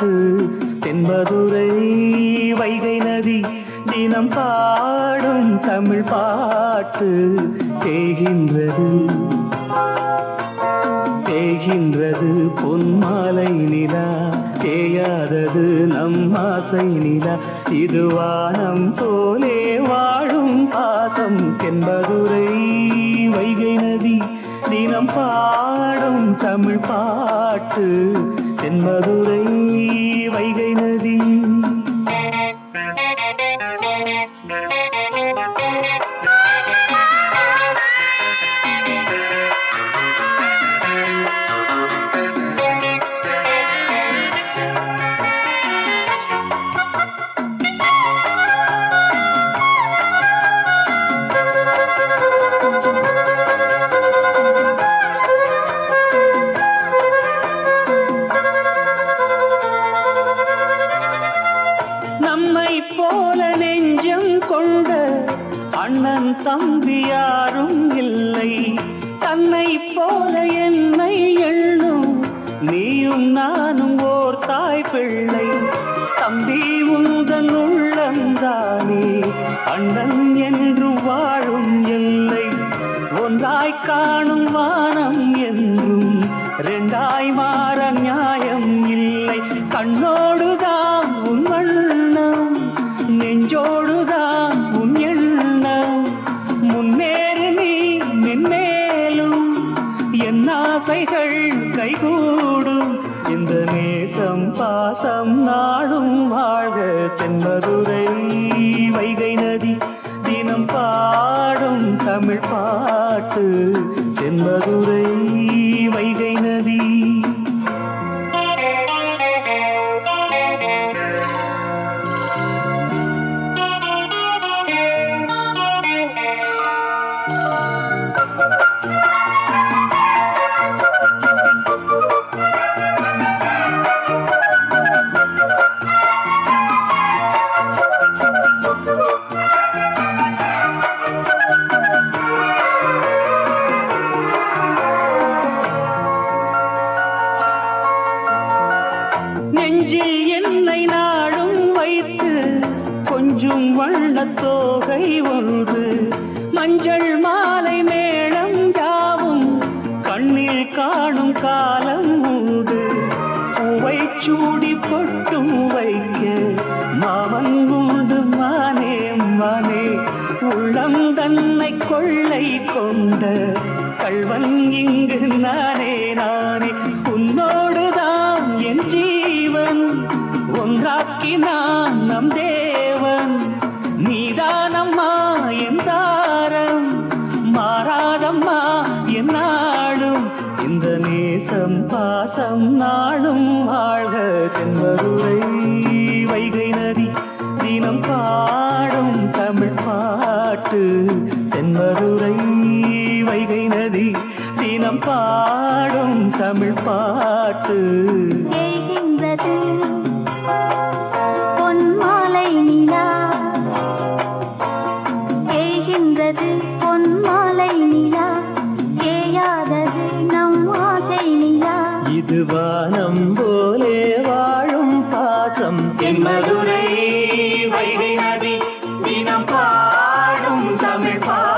பாட்டு தென்மதுரை வைகை நதி தினம் பாடும் தமிழ் பாட்டு தேகின்றது தேகின்றது பொன்மாலை நிலா தேயாதது நம் ஆசை நிலா இது வானம் போலே வாழும் பாசம் தென்மதுரை வைகை நதி தினம் பாடும் தமிழ் பாட்டு தென்மதுரை வைகை நதி நம்மை போல நெஞ்சம் கொண்ட அண்ணன் தம்பி யாரும் இல்லை தன்னை போல என்னை எண்ணும் நீயும் நானும் ஓர் தாய் பிள்ளை தம்பி உந்தன் உள்ளந்தானே அண்ணன் என்று வாழும் எல்லை ஒன்றாய் காணும் வானம் என்றும் ரெண்டாய் மாற நியாயம் இல்லை கண்ணோடுதான் உன் வண்ணம் நெஞ்சோடுதான் உன் எண்ணம் முன்னேறு நீ மென்மேலும் என் ஆசைகள் கைகூடும் இந்த நேசம் பாசம் நாடும் வாழ்க தென்மதுரை வைகை நதி தினம் பாடும் தமிழ் பாட்டு தென்மதுரை வைகை நதி நெஞ்சில் என்னை நாடும் வைத்து கொஞ்சம் வண்ணத்தோகை ஒன்று மஞ்சள் மாலை மேளம் யாவும் கண்ணில் காணும் காலம் உண்டு பூவை சூடி பொட்டும் வைக்க மாமன் உண்டு மானே மானே உள்ளம் தன்னை கொள்ளை கொண்ட கள்வன் இங்கு நானே நானே உன்னோடுதான் என் ஜீவன் ஒன்றாக்கினான் நம் தேவன் நீதானம்மா என் தாரம் மாறாதம்மா என் நாடும் இந்த நேசம் பாசம் நாடும் வாழ்க தென்மதுரை வைகை நதி தினம் பாடும் தமிழ் பாட்டு தென்மதுரை வைகை நதி தினம் பாடும் தமிழ் பாட்டு தேகின்றது பொன்மாலை நிலா தேகின்றது பொன்மாலை நிலா தேயாதது நம் ஆசை நிலா இது வானம் போலே வாழும் பாசம் தென்மதுரை வைகை நதி தினம் பாடும் தமிழ் பாட்டு